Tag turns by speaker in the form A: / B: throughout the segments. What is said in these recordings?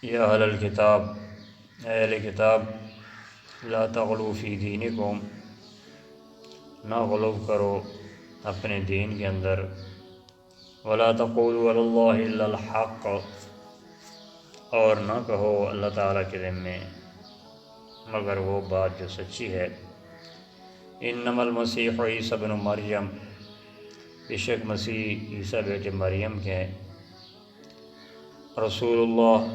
A: یا اہل الکتاب، اے اہل کتاب، لا تغلوا فی دینکم، نہ غلو کرو اپنے دین کے اندر، ولا تقولوا علی اللہ الا الحق، اور نہ کہو اللہ تعالیٰ کے ذمے مگر وہ بات جو سچی ہے۔ انما المسیح عیسی ابن مریم، بے شک مسیح عیسیٰ بیٹے مریم کے ہیں، رسول اللہ،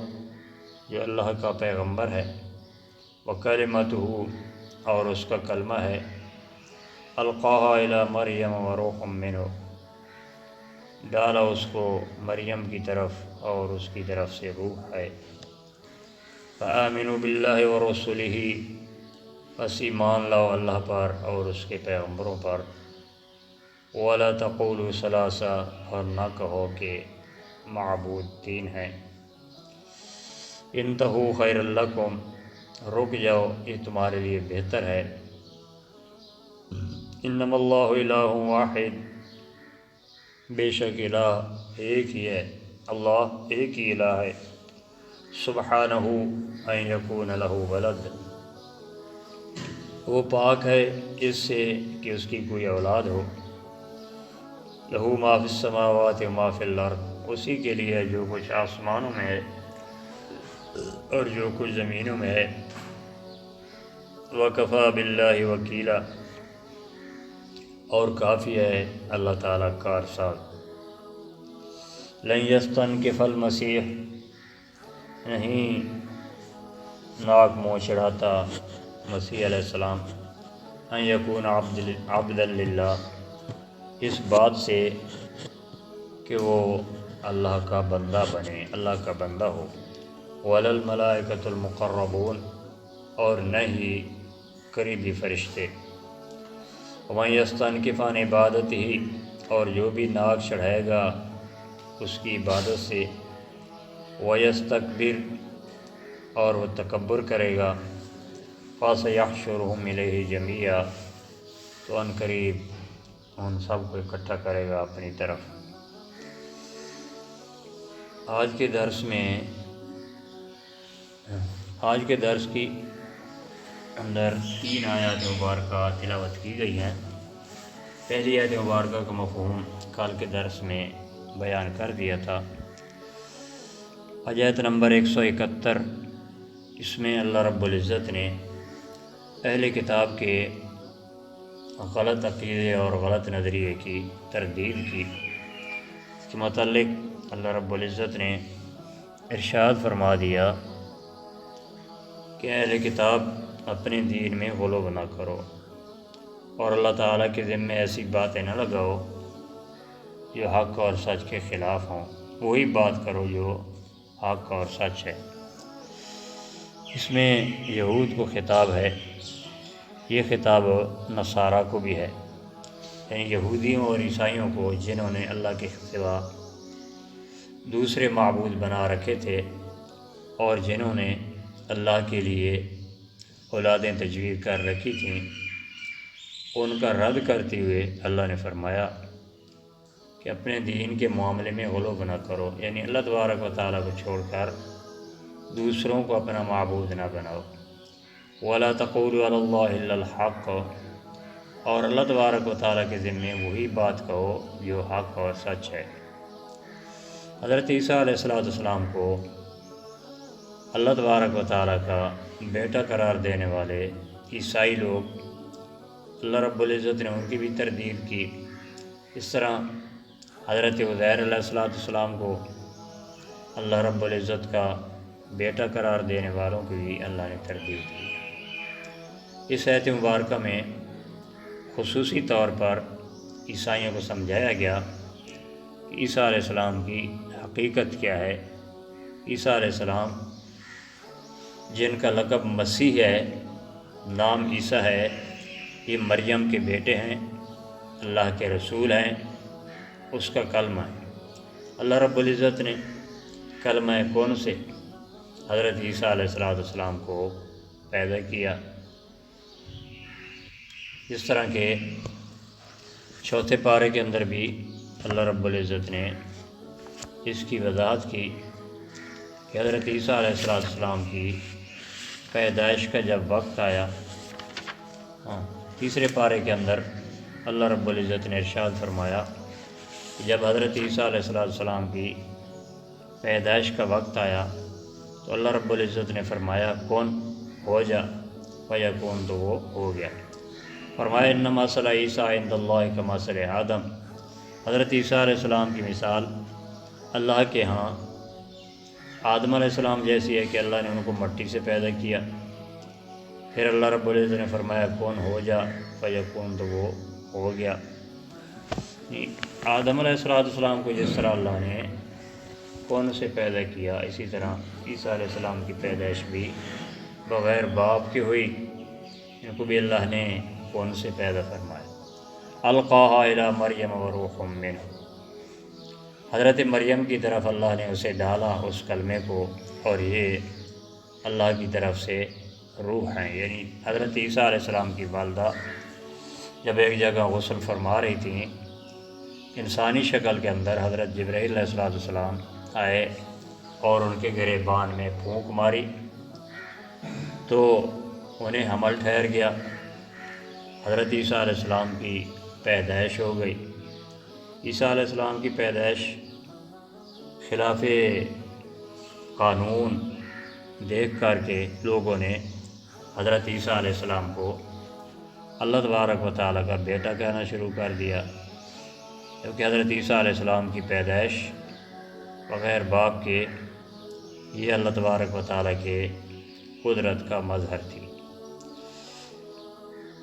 A: جو اللہ کا پیغمبر ہے، وکلمتہ، اور اس کا کلمہ ہے، القاها الی مریم وروح منہ، ڈالا اس کو مریم کی طرف اور اس کی طرف سے روح ہے۔ فآمنوا باللہ ورسلہ، بس ایمان لاؤ اللہ پر اور اس کے پیغمبروں پر، ولا تقولوا ثلاثہ، اور نہ کہو کہ معبود تین ہیں، انتہوا خیر لکم، رک جاؤ یہ تمہارے لیے بہتر ہے، انما اللہ الہ واحد، بے شک الہ ایک ہی ہے، اللہ ایک ہی الہ ہے، سبحانہ ان یکون لہ ولد، وہ پاک ہے اس سے کہ اس کی کوئی اولاد ہو، لہ ما فی السماوات و ما فی الارض، اسی کے لیے جو کچھ آسمانوں میں ہے اور جو کچھ زمینوں میں ہے، وکفی باللہ وکیلا، اور کافی ہے اللہ تعالیٰ کارساز۔ لن یستنکف المسیح، نہیں ناک منہ چڑھاتا مسیح علیہ السلام، ان یکون عبدا للہ، اس بات سے کہ وہ اللہ کا بندہ بنے، اللہ کا بندہ ہو، ولا الملائکۃ المقربون، اور نہ ہی قریبی فرشتے، ومن یستنکف عن عبادتہ، اور جو بھی ناک چڑھائے گا اس کی عبادت سے، ویستکبر، اور وہ تکبر کرے گا، فسیحشرہم الیہ جمیعا، تو ان قریب ان سب کو اکٹھا کرے گا اپنی طرف۔ آج کے درس کی اندر 3 آیات مبارکہ تلاوت کی گئی ہیں۔ پہلی آیت مبارکہ کا مفہوم کل کے درس میں بیان کر دیا تھا۔ آیت نمبر 171، اس میں اللہ رب العزت نے اہل کتاب کے غلط عقیدے اور غلط نظریے کی تردید کی۔ اس کے متعلق اللہ رب العزت نے ارشاد فرما دیا کہ اہل کتاب اپنے دین میں غلو نہ کرو، اور اللہ تعالیٰ کے ذمے ایسی باتیں نہ لگاؤ جو حق اور سچ کے خلاف ہوں، وہی بات کرو جو حق اور سچ ہے۔ اس میں یہود کو خطاب ہے، یہ خطاب نصارہ کو بھی ہے، یعنی یہودیوں اور عیسائیوں کو جنہوں نے اللہ کے سوا دوسرے معبود بنا رکھے تھے اور جنہوں نے اللہ کے لیے اولادیں تجویز کر رکھی تھیں، ان کا رد کرتے ہوئے اللہ نے فرمایا کہ اپنے دین کے معاملے میں غلو نہ کرو، یعنی اللہ تبارک و تعالیٰ کو چھوڑ کر دوسروں کو اپنا معبود نہ بناؤ، ولا تقولوا علی اللہ الا الحق، اور اللہ تبارک و تعالیٰ کے ذمے وہی بات کہو جو حق اور سچ ہے۔ حضرت عیسیٰ علیہ السلام کو اللہ تبارک و تعالیٰ کا بیٹا قرار دینے والے عیسائی لوگ، اللہ رب العزت نے ان کی بھی تردید کی۔ اس طرح حضرت عزیر علیہ السلام کو اللہ رب العزت کا بیٹا قرار دینے والوں کی بھی اللہ نے تردید کی۔ اس آیت مبارکہ میں خصوصی طور پر عیسائیوں کو سمجھایا گیا کہ عیسیٰ علیہ السلام کی حقیقت کیا ہے۔ عیسیٰ علیہ السلام جن کا لقب مسیح ہے، نام عیسیٰ ہے، یہ مریم کے بیٹے ہیں، اللہ کے رسول ہیں، اس کا کلمہ ہے۔ اللہ رب العزت نے کلمہ کون سے حضرت عیسیٰ علیہ السلام کو پیدا کیا، اس طرح کے 4 پارے کے اندر بھی اللہ رب العزت نے اس کی وضاحت کی کہ حضرت عیسیٰ علیہ السلام کی پیدائش کا جب وقت آیا، تیسرے پارے کے اندر اللہ رب العزت نے ارشاد فرمایا کہ جب حضرت عیسیٰ علیہ السلام کی پیدائش کا وقت آیا تو اللہ رب العزت نے فرمایا کون ہو جا، فیکون، تو وہ ہو گیا۔ فرمایا انما مثل عیسیٰ عند اللہ کمثل آدم، حضرت عیسیٰ علیہ السلام کی مثال اللہ کے ہاں آدم علیہ السلام جیسی ہے کہ اللہ نے ان کو مٹی سے پیدا کیا، پھر اللہ رب العزت نے فرمایا کون ہو جا، فیکون، تو وہ ہو گیا۔ آدم علیہ السلام کو جس طرح اللہ نے کون سے پیدا کیا، اسی طرح عیسیٰ علیہ السلام کی پیدائش بھی بغیر باپ کی ہوئی، ان کو بھی اللہ نے کون سے پیدا فرمایا۔ القاها الی مریم وروح منہ، حضرت مریم کی طرف اللہ نے اسے ڈالا اس کلمے کو، اور یہ اللہ کی طرف سے روح ہیں۔ یعنی حضرت عیسیٰ علیہ السلام کی والدہ جب ایک جگہ غسل فرما رہی تھیں، انسانی شکل کے اندر حضرت جبرائیل علیہ السلام آئے اور ان کے گریبان میں پھونک ماری تو انہیں حمل ٹھہر گیا، حضرت عیسیٰ علیہ السلام کی پیدائش ہو گئی۔ عیسیٰ علیہ السلام کی پیدائش خلاف قانون دیکھ کر کے لوگوں نے حضرت عیسیٰ علیہ السلام کو اللہ تبارک و تعالیٰ کا بیٹا کہنا شروع کر دیا، کیونکہ حضرت عیسیٰ علیہ السلام کی پیدائش بغیر باپ کے یہ اللہ تبارک و تعالیٰ کے قدرت کا مظہر تھی۔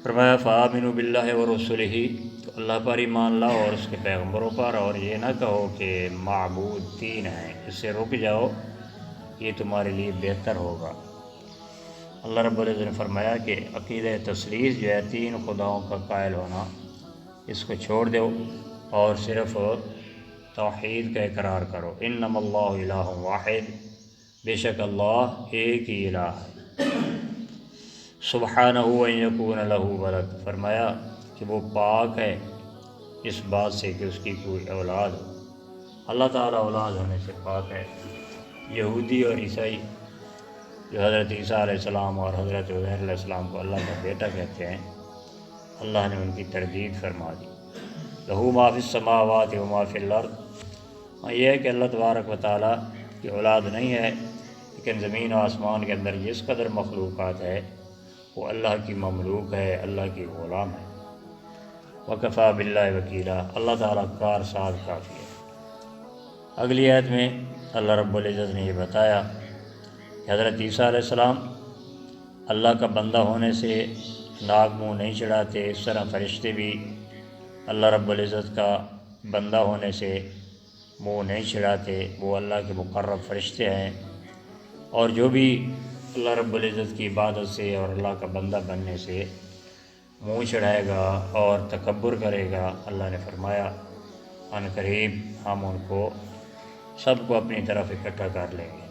A: فرمایا فآمنوا باللہ ورسلہ، تو اللہ پر ایمان لاؤ اور اس کے پیغمبروں پر، اور یہ نہ کہو کہ معبود تین ہیں، اس سے رک جاؤ، یہ تمہارے لیے بہتر ہوگا۔ اللہ رب العزت نے فرمایا کہ عقیدہ تثلیث جو ہے تین خداؤں کا قائل ہونا، اس کو چھوڑ دو اور صرف توحید کا اقرار کرو۔ انما اللہ الہ واحد، بے شک اللہ ایک ہی الہ ہے۔ سبحانہ ان یکون لہ ولد، فرمایا کہ وہ پاک ہے اس بات سے کہ اس کی کوئی اولاد ہو، اللہ تعالیٰ اولاد ہونے سے پاک ہے۔ یہودی اور عیسائی جو حضرت عیسیٰ علیہ السلام اور حضرت عزیر علیہ السلام کو اللہ کا بیٹا کہتے ہیں، اللہ نے ان کی تردید فرما دی۔ لہو ما فی السماوات و ما فی الارض، یہ ہے کہ اللہ تبارک و تعالیٰ کی اولاد نہیں ہے، لیکن زمین و آسمان کے اندر جس قدر مخلوقات ہے وہ اللہ کی مملوک ہے، اللہ کی غلام ہے۔ وکفیٰ باللہ وکیلا، اللہ تعالیٰ کار ساز کافی ہے۔ اگلی آیت میں اللہ رب العزت نے یہ بتایا کہ حضرت عیسیٰ علیہ السلام اللہ کا بندہ ہونے سے ناک منہ نہیں چڑھاتے، اس طرح فرشتے بھی اللہ رب العزت کا بندہ ہونے سے منہ نہیں چڑھاتے، وہ اللہ کے مقرب فرشتے ہیں، اور جو بھی اللہ رب العزت کی عبادت سے اور اللہ کا بندہ بننے سے منہ چڑھائے گا اور تکبر کرے گا، اللہ نے فرمایا ان قریب ہم ان کو سب کو اپنی طرف اکٹھا کر لیں گے۔